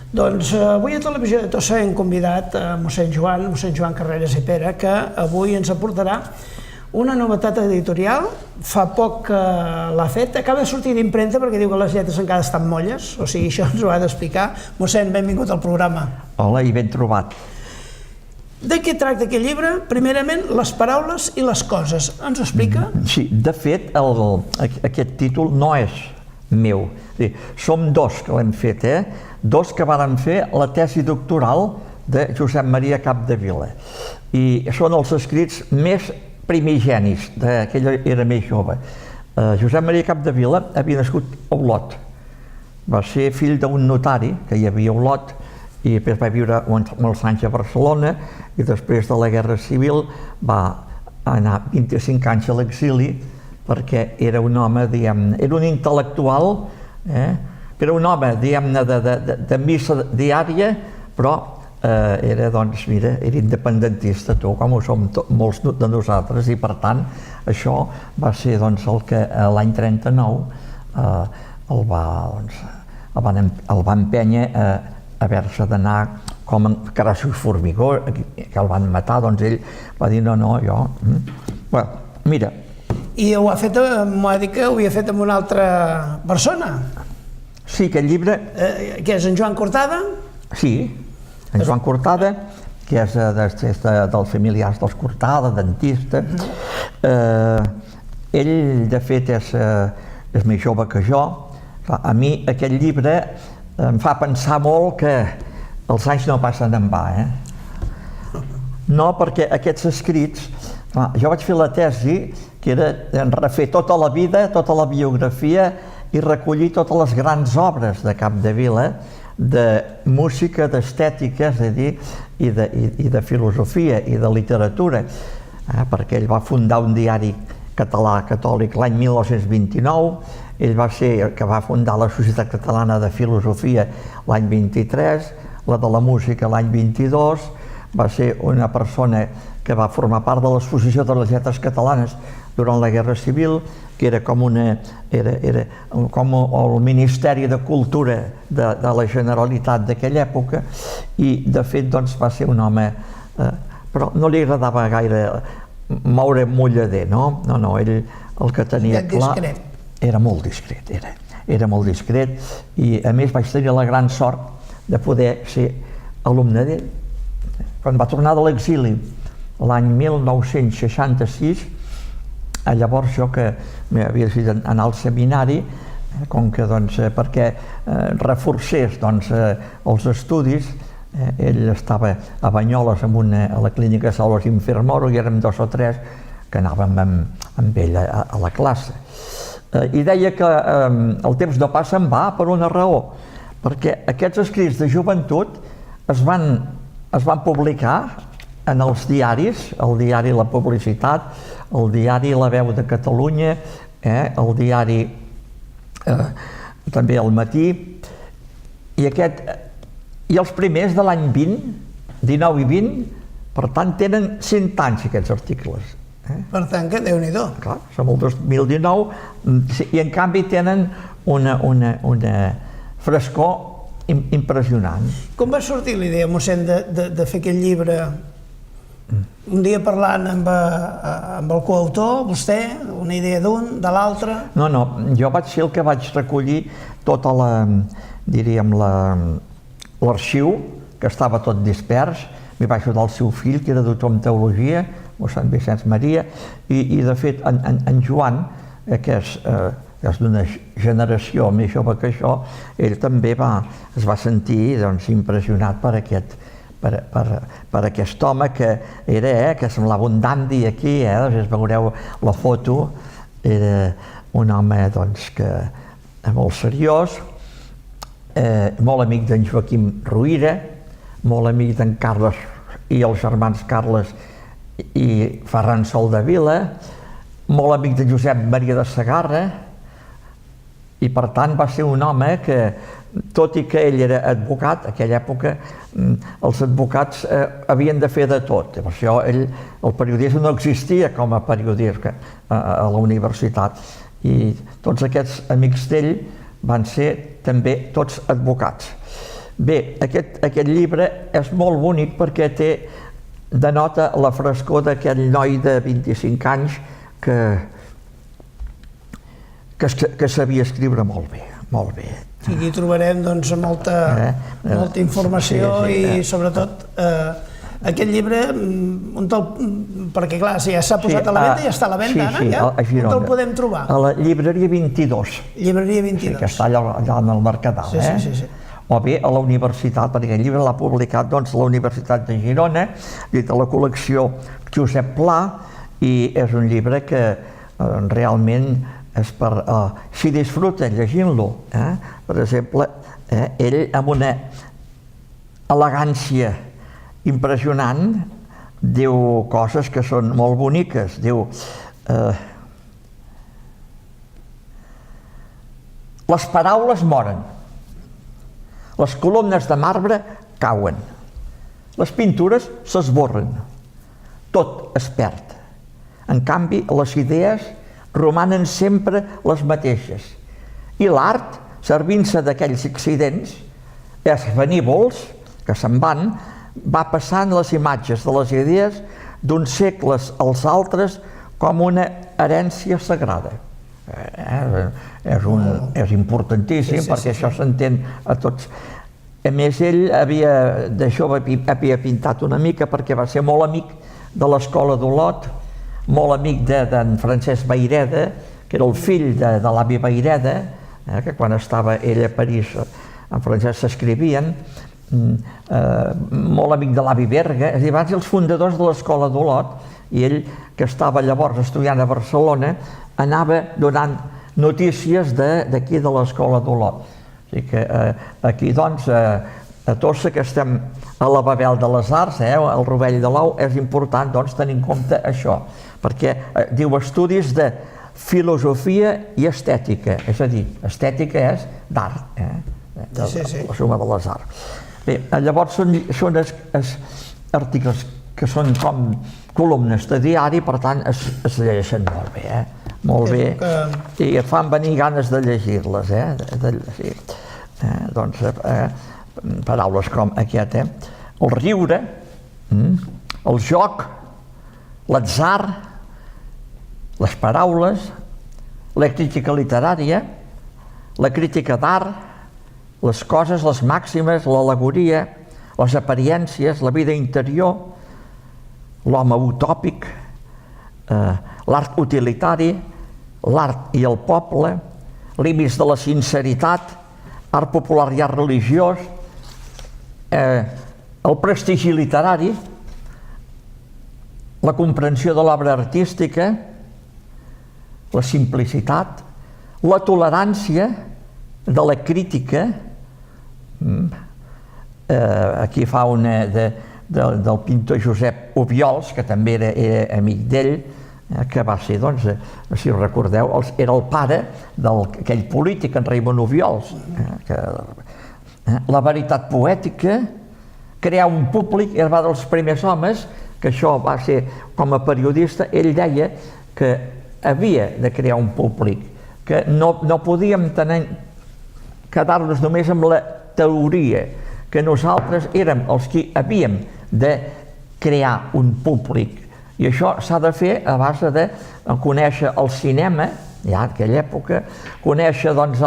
Doncs avui a Televisió de Tossa hem convidat mossèn Joan Carreras i Pere, que avui ens aportarà una novetat editorial. Fa poc que l'ha fet, acaba de sortir d'impremta perquè diu que les lletres encara estan molles, o sigui, això ens ho ha d'explicar. Mossèn, benvingut al programa. Hola i ben trobat. De què tracta aquest llibre? Primerament, les paraules i les coses. Ens ho explica? Sí, de fet, aquest títol no és meu. Som dos que l'hem fet, dos que varen fer la tesi doctoral de Josep Maria Capdevila. I són els escrits més primigenis, que ell era més jove. Josep Maria Capdevila havia nascut a Olot. Va ser fill d'un notari que hi havia a Olot i després va viure molts anys a Barcelona i després de la Guerra Civil va anar 25 anys a l'exili perquè era un home, diguem-ne, era un intel·lectual, era un home, diguem-ne, de missa diària, però era, doncs, mira, era independentista, com ho som molts de nosaltres, i per tant això va ser, doncs, el que l'any 39 el va empènyer a haver-se d'anar com en Carasso i Formigó, que el van matar, doncs ell va dir no, jo... Bé, mira. I ho ha fet, m'ha dit que ho havia fet amb una altra persona. Sí, aquest llibre... Què és, en Joan Cortada? Sí, en Joan Cortada, que és dels familiars dels Cortada, dentista. Ell, de fet, és més jove que jo. A mi aquest llibre em fa pensar molt que els anys no passen en va. No, perquè aquests escrits... Jo vaig fer la tesi, que era refer tota la vida, tota la biografia i recollir totes les grans obres de Capdevila, de música, d'estètica, és a dir, i de filosofia i de literatura, perquè ell va fundar un diari català catòlic l'any 1929, ell va ser el que va fundar la Societat Catalana de Filosofia l'any 23, la de la música l'any 22, va ser una persona que va formar part de l'Associació de les Lletres Catalanes durant la Guerra Civil, que era com el Ministeri de Cultura de la Generalitat d'aquella època, i de fet doncs, va ser un home, però no li agradava gaire moure mullader, no? No, ell el que tenia clar era molt discret, era molt discret, i a més vaig tenir la gran sort de poder ser alumne d'ell. Quan va tornar de l'exili l'any 1966, llavors jo que havia decidit anar al seminari, com que perquè reforcés els estudis, ell estava a Banyoles a la clínica Saulos Infermoro i érem 2 o 3 que anàvem amb ell a la classe. I deia que el temps no passa en va per una raó, perquè aquests escrits de joventut es van publicar en els diaris, el diari La Publicitat, el diari La Veu de Catalunya, el diari també El Matí, i els primers de l'any 20, 19 i 20, per tant tenen 100 anys aquests articles. Per tant, que Déu-n'hi-do. Clar, som el 2019 i en canvi tenen una frescor impressionant. Com va sortir l'idea, mossèn, de fer aquest llibre? Un dia parlant amb el coautor, vostè, una idea d'un, de l'altre? No, jo vaig ser el que vaig recollir tota l'arxiu, que estava tot dispers. M'hi va ajudar el seu fill, que era doctor en teologia, mossèn Vicenç Maria, i de fet en Joan, que és d'una generació més jove que això, ell també es va sentir impressionat per aquest home que semblava un dandi aquí, després veureu la foto, era un home molt seriós, molt amic d'en Joaquim Ruïra, molt amic d'en Carles i els germans Carles i Ferran Soldevila, molt amic de Josep Maria de Segarra, i per tant va ser un home que, tot i que ell era advocat, en aquella època els advocats havien de fer de tot. Per això el periodisme no existia com a periodista a la universitat, i tots aquests amics d'ell van ser també tots advocats. Bé, aquest llibre és molt bonic perquè denota la frescor d'aquell noi de 25 anys que sabia escriure molt bé, molt bé. Aquí trobarem doncs, molta informació i sobretot aquest llibre, perquè clar, si ja s'ha posat a la venda, ja està a la venda, Anna, on el podem trobar? A la llibreria 22. Llibreria 22. Sí, que està allà en el Mercadal, Sí. O bé a la universitat, perquè el llibre l'ha publicat la Universitat de Girona, de la col·lecció Josep Pla, i és un llibre que realment és per... si disfruten llegint-lo, per exemple, ell amb una elegància impressionant diu coses que són molt boniques, diu les paraules moren, les columnes de marbre cauen, les pintures s'esborren, tot es perd. En canvi, les idees romanen sempre les mateixes i l'art, servint-se d'aquells accidents esvanívols que se'n van, va passant les imatges de les idees d'uns segles als altres com una herència sagrada. És importantíssim perquè això s'entén a tots. A més, ell de jove havia pintat una mica perquè va ser molt amic de l'Escola d'Olot, molt amic d'en Francesc Vayreda, que era el fill de l'avi Vayreda, que quan estava ell a París en francès s'escrivien, molt amic de l'avi Berga, és a dir, van ser els fundadors de l'Escola d'Olot, i ell, que estava llavors estudiant a Barcelona, anava donant notícies d'aquí de l'Escola d'Olot. O sigui que aquí, doncs, a Tossa, que estem a la Babel de les Arts, al Rovell de l'Ou, és important, doncs, tenir en compte això, perquè diu estudis de filosofia i estètica, és a dir, estètica és d'art, la suma de les arts. Bé, llavors són articles que són com columnes de diari, per tant es llegeixen molt bé, molt bé, i et fan venir ganes de llegir-les, doncs paraules com aquest, el riure, el joc, l'atzar, les paraules, la crítica literària, la crítica d'art, les coses, les màximes, l'al·legoria, les apariències, la vida interior, l'home utòpic, l'art utilitari, l'art i el poble, límits de la sinceritat, art popular i art religiós, el prestigi literari, la comprensió de l'obra artística, la simplicitat, la tolerància de la crítica, aquí fa una del pintor Josep Obiols, que també era amic d'ell, que va ser, doncs, si recordeu, era el pare d'aquell polític, en Raimon Obiols. La veritat poètica, crear un públic, ell va dels primers homes, que això va ser, com a periodista, ell deia que havia de crear un públic, que no podíem quedar-nos només amb la teoria, que nosaltres érem els que havíem de crear un públic. I això s'ha de fer a base de conèixer el cinema, ja en aquella època, conèixer doncs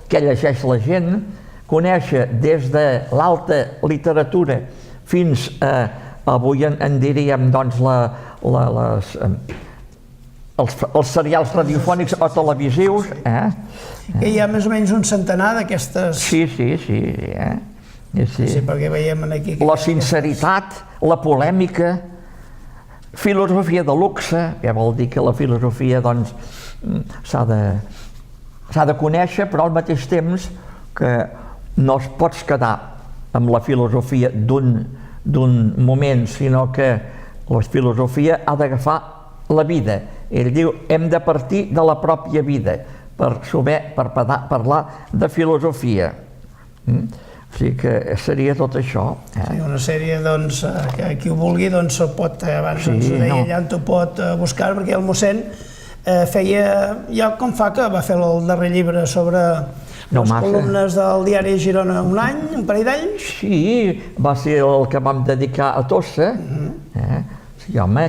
què llegeix la gent, conèixer des de l'alta literatura fins a, avui en diríem, doncs, els serials radiofònics o televisius. Que hi ha més o menys un centenar d'aquestes... Sí. Sí, perquè veiem aquí... La sinceritat, la polèmica, filosofia de luxe, que vol dir que la filosofia, doncs, s'ha de conèixer, però al mateix temps que no es pots quedar amb la filosofia d'un moment, sinó que la filosofia ha d'agafar la vida. Ell diu, hem de partir de la pròpia vida per parlar de filosofia. O sigui que seria tot això. Sí, una sèrie, doncs, que qui ho vulgui, doncs, se'l pot, abans ens deia allà on t'ho pot buscar, perquè el mossèn feia, ja com fa que va fer el darrer llibre sobre No Les massa. columnes del diari de Girona un any, un parell d'anys. Sí, va ser el que vam dedicar a Tossa. Sí, home, a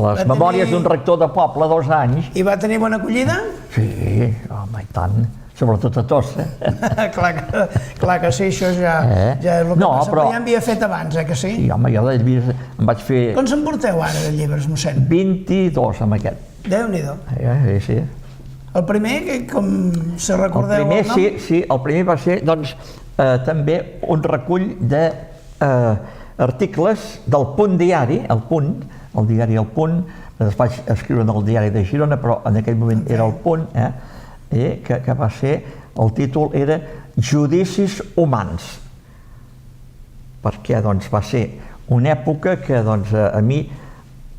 les memòries d'un rector de poble, 2 anys. I va tenir bona acollida? Sí, home, i tant. Sobretot a Tossa. clar que sí, això ja és el que passa, però ja havia fet abans, que sí? Sí, home, jo de llibres em vaig fer... Quants en porteu ara, de llibres, mossèn? 22 amb aquest. Déu-n'hi-do. Sí. El primer, com se recordeu el nom? Sí, el primer va ser, doncs, també un recull d'articles del Punt diari, el diari El Punt, es vaig escriure en el diari de Girona, però en aquell moment era El Punt, que va ser, el títol era Judicis humans, perquè doncs, va ser una època que doncs, a mi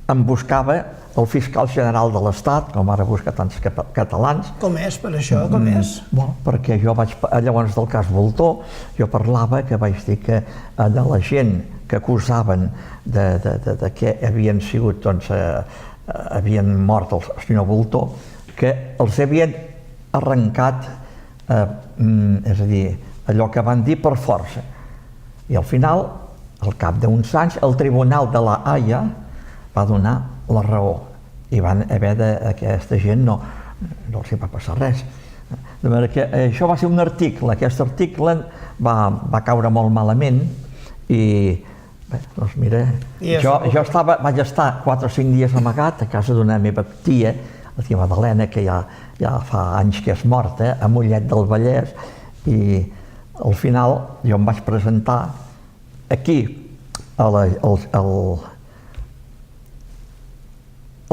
em buscava el fiscal general de l'Estat, com ara busca tants catalans. Com és, per això, com és? Bueno, perquè jo vaig, llavors del cas Voltor, jo parlava que vaig dir que de la gent que acusaven de que havien sigut, doncs, havien mort el senyor Voltor, que els havien arrencat, és a dir, allò que van dir per força. I al final, al cap d'uns anys, el Tribunal de la Haia va donar la raó i van haver aquesta gent no els hi va passar res. De manera que això va ser un article, aquest article va caure molt malament i bé, doncs mira, jo vaig estar 4 o 5 dies amagat a casa d'una meva tia, la tia Madalena, que ja fa anys que és morta, a Mollet del Vallès, i al final jo em vaig presentar aquí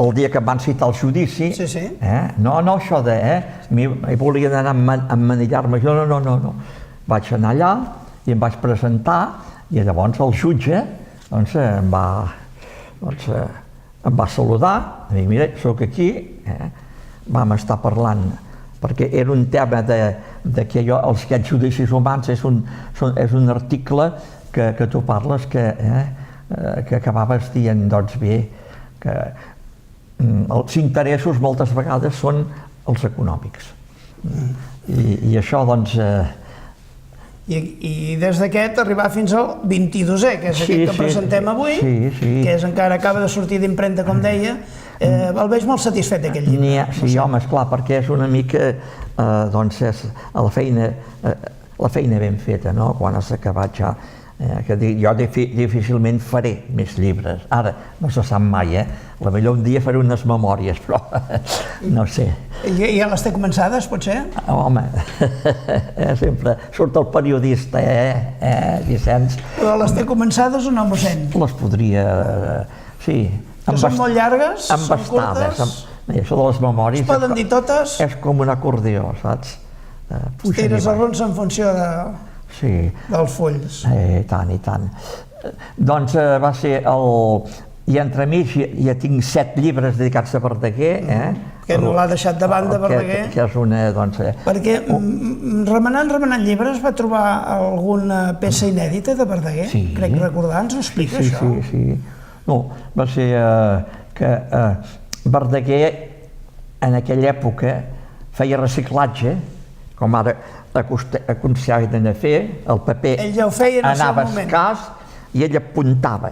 el dia que em van citar el judici. Sí. No, això de... Mi volien anar a emmanillar-me, jo no. Vaig anar allà i em vaig presentar i llavors el jutge doncs, em va saludar, i mira, soc aquí, vam estar parlant, perquè era un tema de que aquests judicis humans és un article que tu parles que acabaves dient, doncs bé, que els interessos moltes vegades són els econòmics. I això, doncs... I des d'aquest arribar fins al 22è, que és aquest que presentem avui, que encara acaba de sortir d'impremta, com deia. El veig molt satisfet, aquest llibre. Sí, home, esclar, perquè és una mica, doncs, és la feina ben feta, no?, quan has acabat ja. Jo difícilment faré més llibres. Ara, no se sap mai, potser un dia faré unes memòries, però no sé. Ja les té començades, potser? Home, sempre surt el periodista, Vicenç? Però les té començades o no, mossèn? Les podria, sí. Que són molt llargues, són curtes? Això de les memòries... Es poden dir totes? És com un acordió, saps? Tires arrons en funció dels fulls. I tant. Doncs va ser el... I entremig ja tinc 7 llibres dedicats a Verdaguer. Que no l'ha deixat de banda, Verdaguer. Que és una, doncs... Perquè remenant llibres va trobar alguna peça inèdita de Verdaguer? Crec recordar, ens ho explica, això? Sí. No, va ser que Verdaguer en aquella època feia reciclatge, com ara aconsellaven a fer, el paper anava escàs i ell apuntava.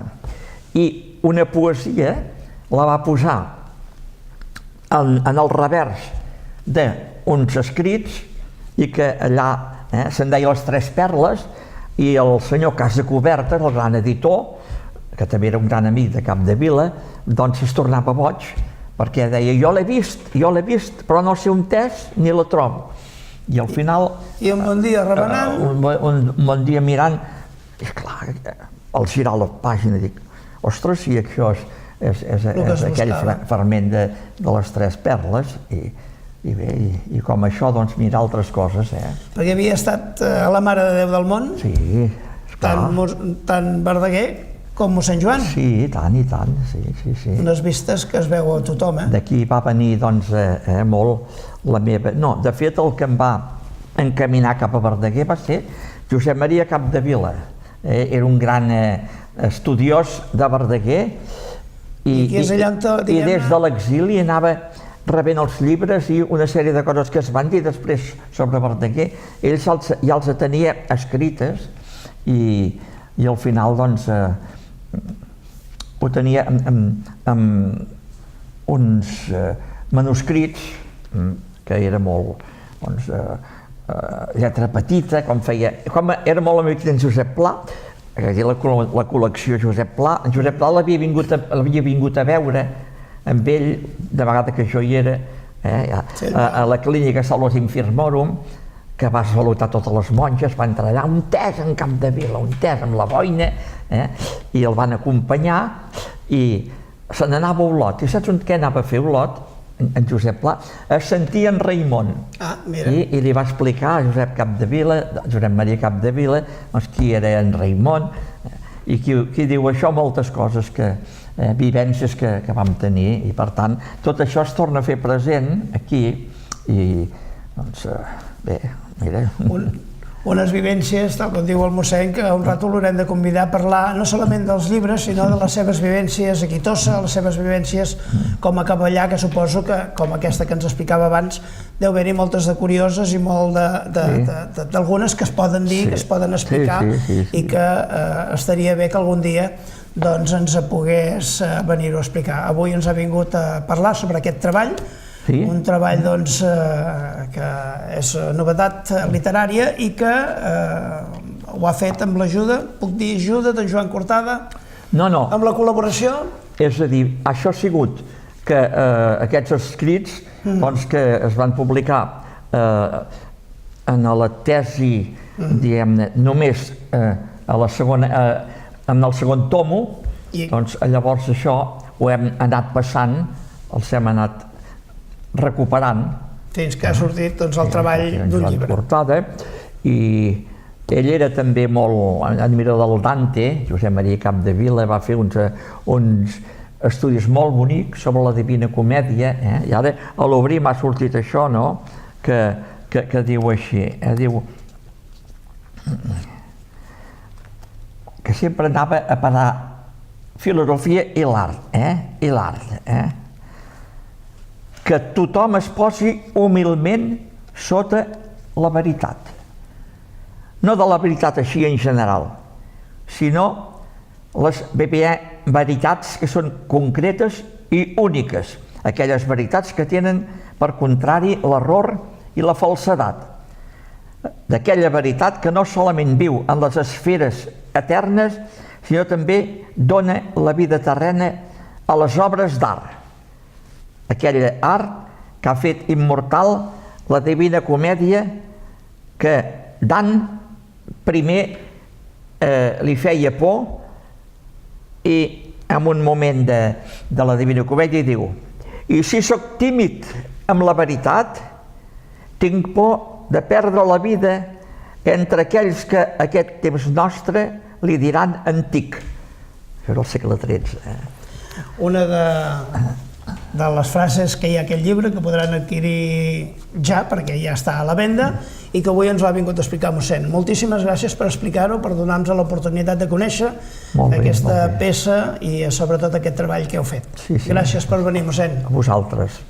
I una poesia la va posar en el revers d'uns escrits i que allà se'n deia Les Tres Perles, i el senyor Casacuberta, el gran editor, que també era un gran amic de Capdevila, doncs es tornava boig, perquè deia jo l'he vist, però no sé on és ni la trobo. I al final... I un bon dia remenant... Un bon dia mirant, és clar, al girar la pàgina dic, ostres, si això és aquell fragment de Les Tres Perles, i bé, i com això, doncs, mirar altres coses, Perquè havia estat a la Mare de Déu del Món? Sí, esclar. Tant Verdaguer com mossèn Joan? Sí, i tant, sí. Unes vistes que es veu a tothom, D'aquí va venir, doncs, molt la meva... No, de fet, el que em va encaminar cap a Verdaguer va ser Josep Maria Capdevila. Era un gran estudiós de Verdaguer i des de l'exili anava rebent els llibres i una sèrie de coses que es van dir després sobre Verdaguer, ell ja els tenia escrites i al final doncs ho tenia amb uns manuscrits que era molt lletra petita, com era molt amic d'en Josep Pla, la col·lecció Josep Pla. En Josep Pla l'havia vingut a veure amb ell, de vegada que jo hi era, a la clínica Salus Infirmorum, que va saludar totes les monges, va entrar allà, un tes en Capdevila, un tes amb la boina, i el van acompanyar, i se n'anava a Olot. I saps què anava a fer Olot? En Josep Pla, es sentia en Raimon. I li va explicar a Josep Maria Capdevila, qui era en Raimon, i qui diu això, moltes coses, vivències que vam tenir, i per tant, tot això es torna a fer present aquí, i doncs, bé, mira... Unes vivències, tal com diu el mossèn, que un rato l'haurem de convidar a parlar no solament dels llibres, sinó de les seves vivències a Quitosa, les seves vivències com a capellà, que suposo que, com aquesta que ens explicava abans, deu haver-hi moltes de curioses i molt d'algunes que es poden dir, que es poden explicar, i que estaria bé que algun dia ens pogués venir-ho a explicar. Avui ens ha vingut a parlar sobre aquest treball, un treball que és novetat literària i que ho ha fet amb l'ajuda, puc dir ajuda, de Joan Cortada? No. Amb la col·laboració? És a dir, això ha sigut que aquests escrits que es van publicar en la tesi, diguem-ne, només en el segon tomo, doncs llavors això ho hem anat passant, els hem anat recuperant. Fins que ha sortit el treball d'un llibre. Cortada, i ell era també molt admirador del Dante. Josep Maria Capdevila va fer uns estudis molt bonics sobre la Divina Comèdia, i ara a l'obrir m'ha sortit això, que diu així, diu que sempre anava a parar filosofia i l'art, que tothom es posi humilment sota la veritat. No de la veritat així en general, sinó les veritats que són concretes i úniques, aquelles veritats que tenen per contrari l'error i la falsedat, d'aquella veritat que no solament viu en les esferes eternes, sinó també dona la vida terrena a les obres d'art. Aquell art que ha fet immortal la Divina Comèdia, que Dant primer li feia por, i en un moment de la Divina Comèdia diu: i si sóc tímid amb la veritat, tinc por de perdre la vida entre aquells que aquest temps nostre li diran antic. Això és el segle XIII. Una de les frases que hi ha a aquest llibre, que podran adquirir ja, perquè ja està a la venda, i que avui ens l'ha vingut a explicar mossèn. Moltíssimes gràcies per explicar-ho, per donar-nos l'oportunitat de conèixer aquesta peça i sobretot aquest treball que heu fet. Gràcies per venir, mossèn. A vosaltres.